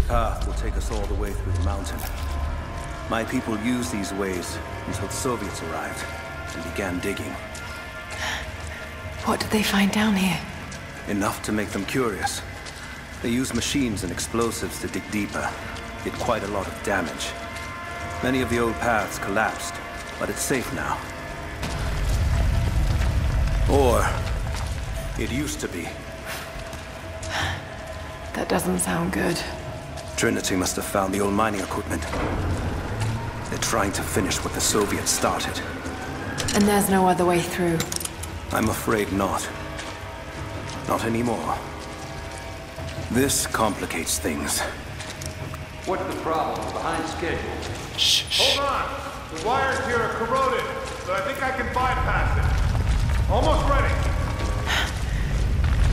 path will take us all the way through the mountain. My people used these ways until the Soviets arrived and began digging. What did they find down here? Enough to make them curious. They used machines and explosives to dig deeper. Did quite a lot of damage. Many of the old paths collapsed, but it's safe now. Or it used to be. That doesn't sound good. Trinity must have found the old mining equipment. They're trying to finish what the Soviets started. And there's no other way through? I'm afraid not. Not anymore. This complicates things. What's the problem? Behind schedule. Shh. Hold on! The wires here are corroded, but I think I can bypass it. Almost ready.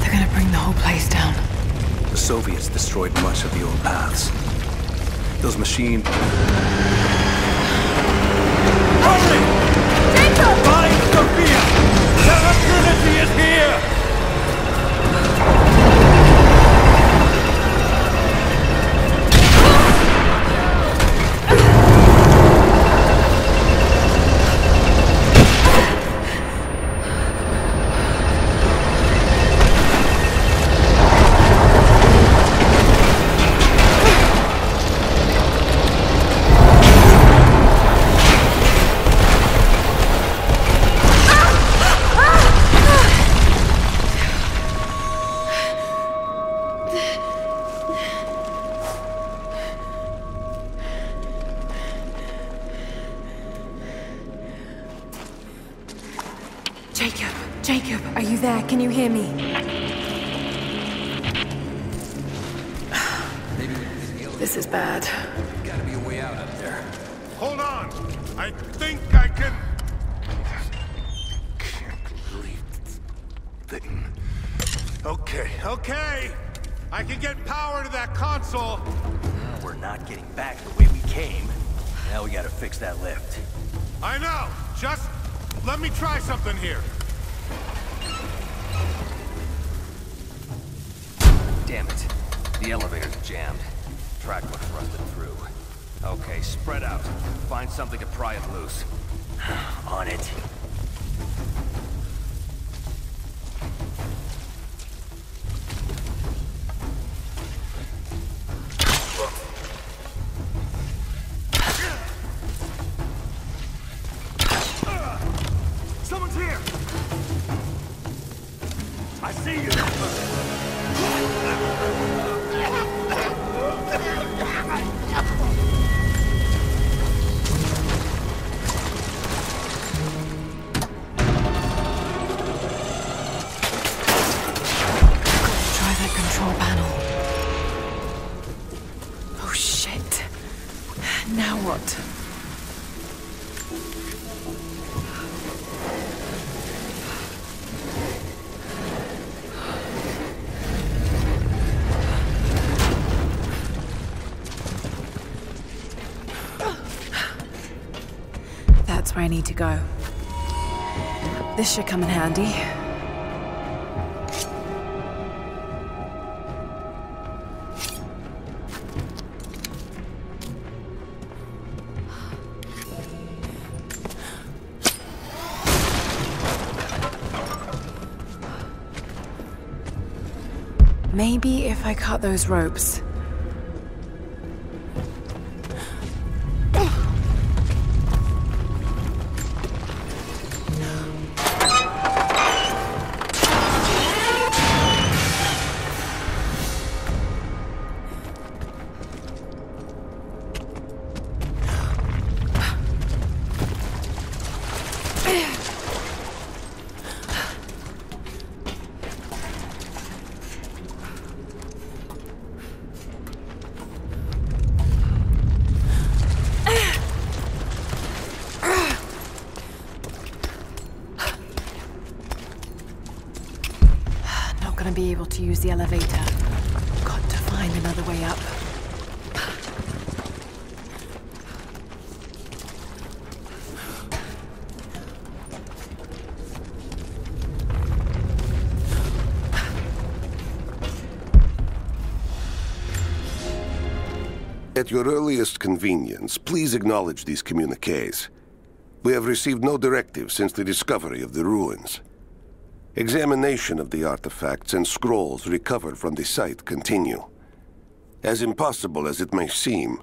They're gonna bring the whole place down. The Soviets destroyed much of the old paths. Those machines... Hurry! Jacob! Find Sophia! Tell her Trinity is here! Jacob, are you there? Can you hear me? This is bad. Gotta be a way out up there. Hold on! I think I can... Can't believe this thing. Okay. I can get power to that console. We're not getting back the way we came. Now we gotta fix that lift. I know! Just let me try something here. Damn it. The elevator's jammed. Track looks rusted through. Okay, spread out. Find something to pry it loose. On it. Someone's here! I see you! Try that control panel. Oh shit. Now what? That's where I need to go. This should come in handy. Maybe if I cut those ropes. Not gonna be able to use the elevator. Got to find another way up. At your earliest convenience, please acknowledge these communiques. We have received no directive since the discovery of the ruins. Examination of the artifacts and scrolls recovered from the site continue. As impossible as it may seem,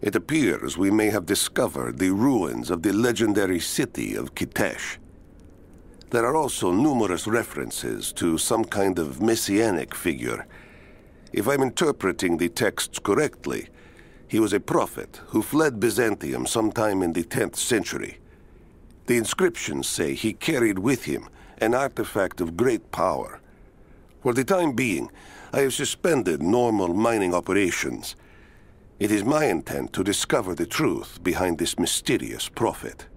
it appears we may have discovered the ruins of the legendary city of Kitesh. There are also numerous references to some kind of messianic figure. If I'm interpreting the texts correctly, he was a prophet who fled Byzantium sometime in the 10th century. The inscriptions say he carried with him an artifact of great power. For the time being, I have suspended normal mining operations. It is my intent to discover the truth behind this mysterious prophet.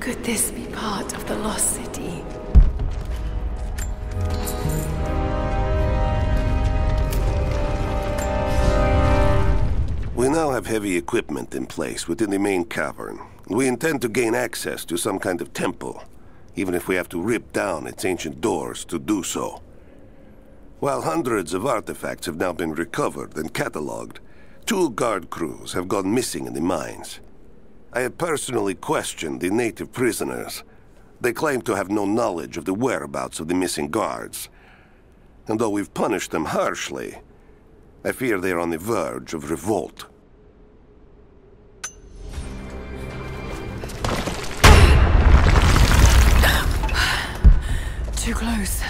Could this be part of the lost city? We now have heavy equipment in place within the main cavern. We intend to gain access to some kind of temple, even if we have to rip down its ancient doors to do so. While hundreds of artifacts have now been recovered and catalogued, 2 guard crews have gone missing in the mines. I have personally questioned the native prisoners. They claim to have no knowledge of the whereabouts of the missing guards. And though we've punished them harshly, I fear they are on the verge of revolt. Too close.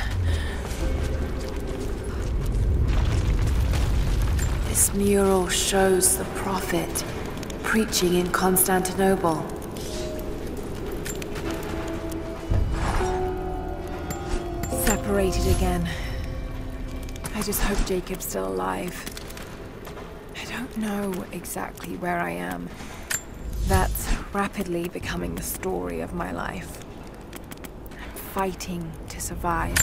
This mural shows the prophet preaching in Constantinople. Separated again. I just hope Jacob's still alive. I don't know exactly where I am. That's rapidly becoming the story of my life. I'm fighting to survive,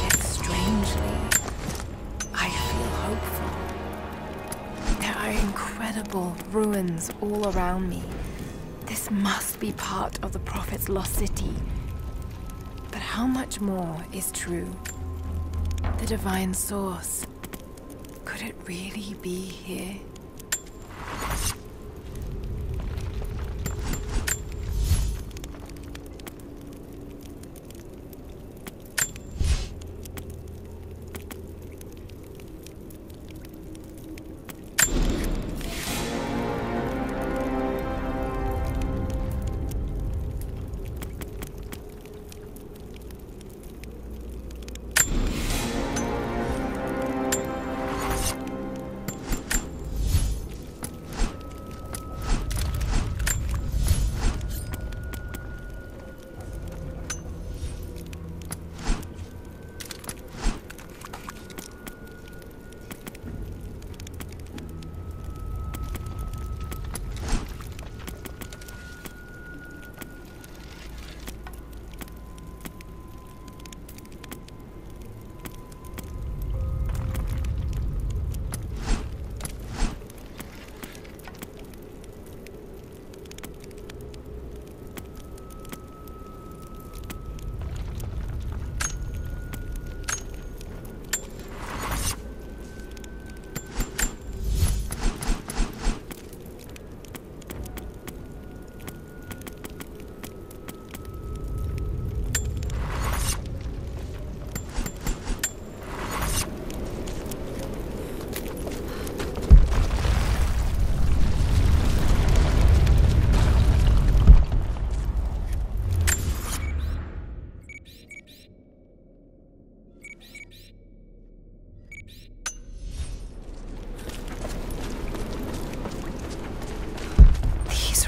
yet strangely, I feel hopeful. There are incredible ruins all around me. This must be part of the Prophet's lost city. But how much more is true? The divine source. Could it really be here?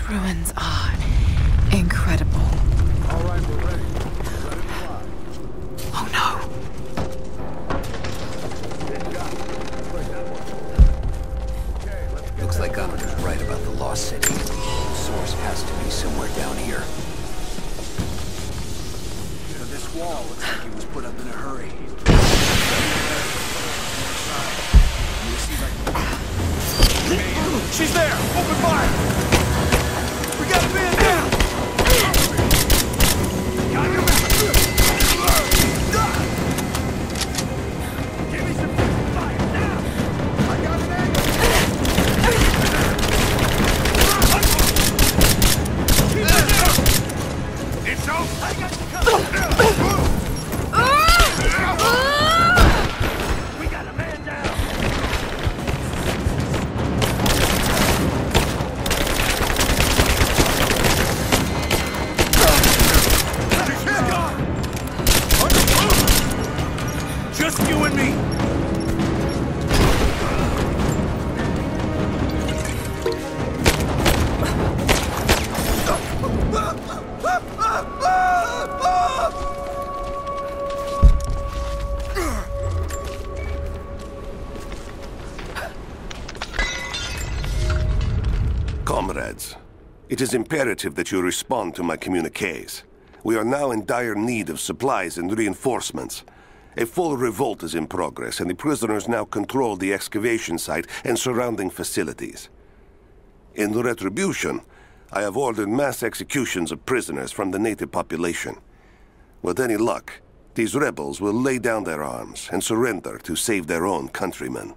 Ruins are incredible. All right, we're ready. Let it fly. Oh no. Looks like I'm right about the lost city. The source has to be somewhere down here. This wall looks like it was put up in a hurry. You see She's there! Open fire! We got a man down! Got your back! Give me some fire now! I got an angle! Keep it down! It's over! I got you covered! We got a man down! Just you and me! Comrades, it is imperative that you respond to my communiques. We are now in dire need of supplies and reinforcements. A full revolt is in progress, and the prisoners now control the excavation site and surrounding facilities. In retribution, I have ordered mass executions of prisoners from the native population. With any luck, these rebels will lay down their arms and surrender to save their own countrymen.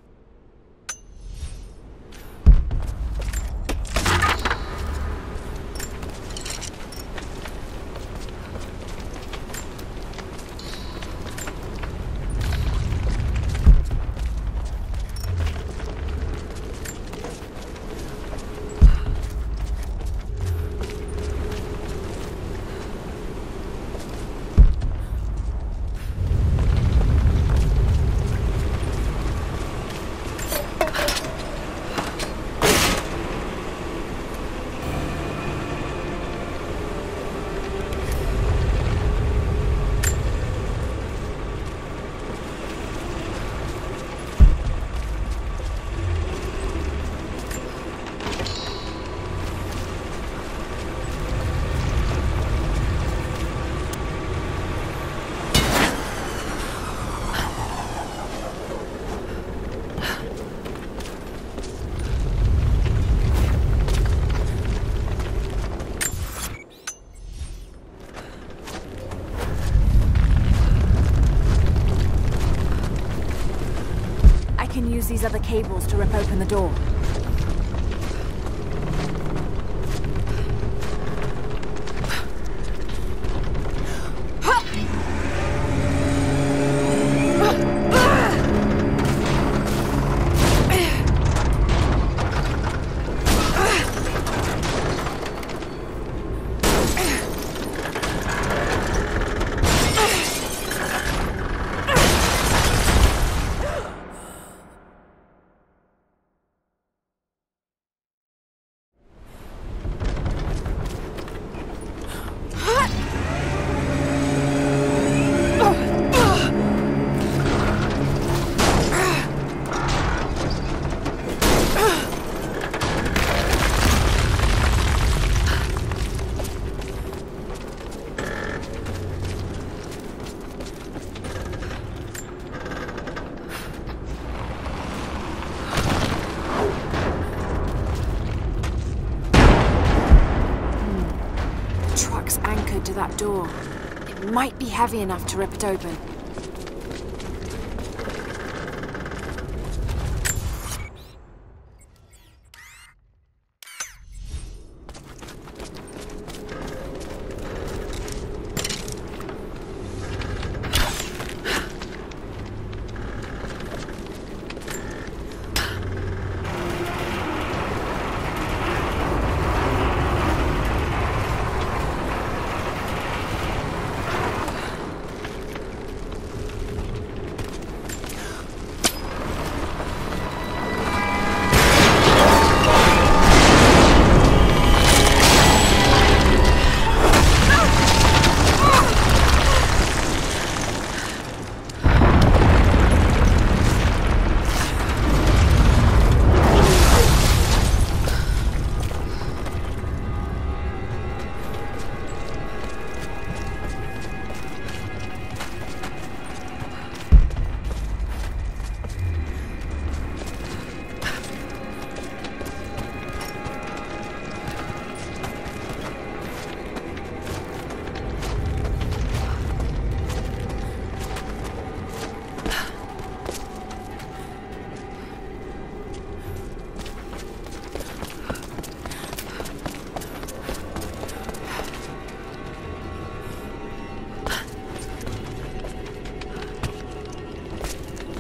Use these other cables to rip open the door. Anchored to that door. It might be heavy enough to rip it open.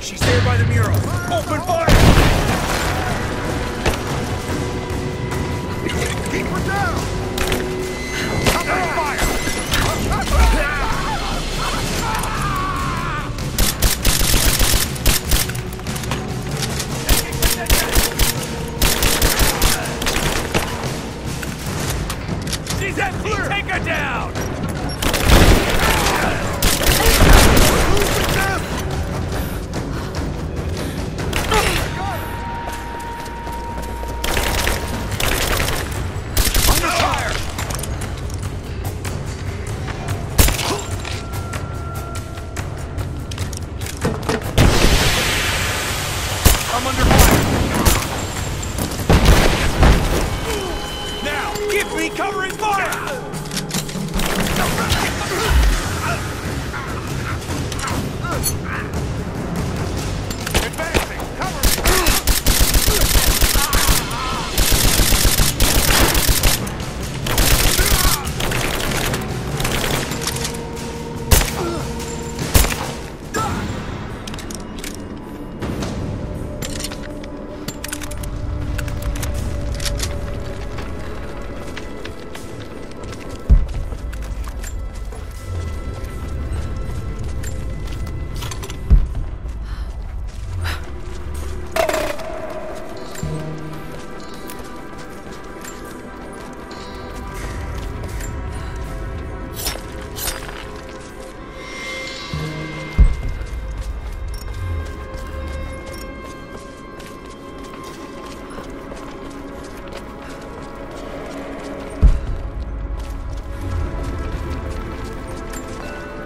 She's there by the mural. Open fire! Keep her down! Cover fire! She's empty! Take her down! I'm under fire! Now, give me covering fire! Advancing! Cover me!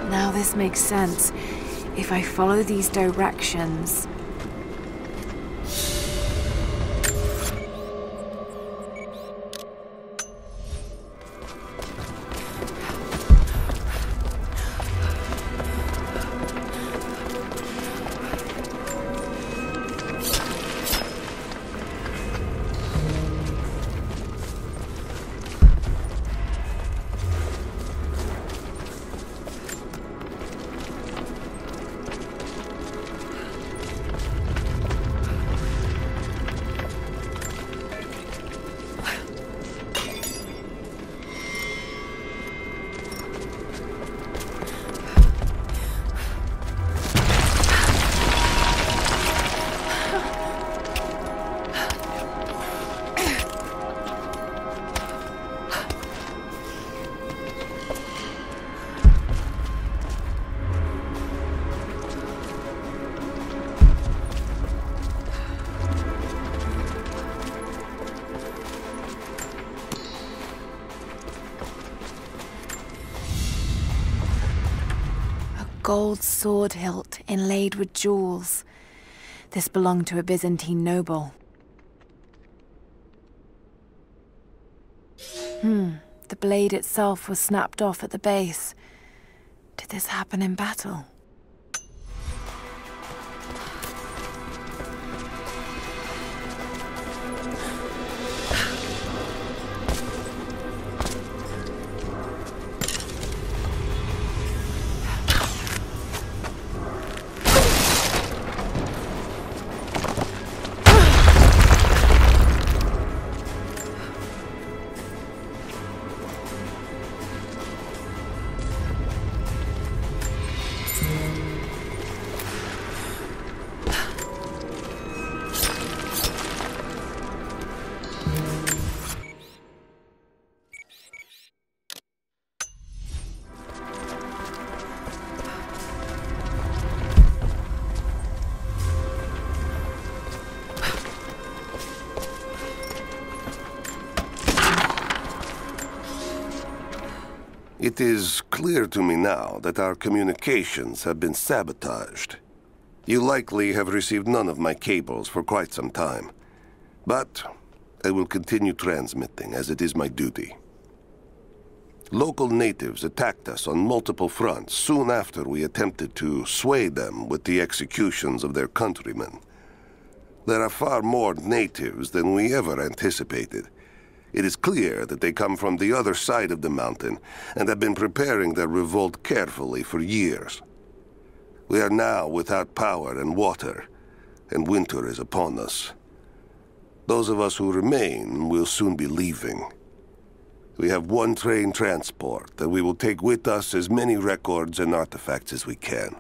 Now this makes sense. If I follow these directions... Gold sword hilt inlaid with jewels. This belonged to a Byzantine noble. The blade itself was snapped off at the base. Did this happen in battle? It is clear to me now that our communications have been sabotaged. You likely have received none of my cables for quite some time. But I will continue transmitting, as it is my duty. Local natives attacked us on multiple fronts soon after we attempted to sway them with the executions of their countrymen. There are far more natives than we ever anticipated. It is clear that they come from the other side of the mountain and have been preparing their revolt carefully for years. We are now without power and water, and winter is upon us. Those of us who remain will soon be leaving. We have one train transport, and we will take with us as many records and artifacts as we can.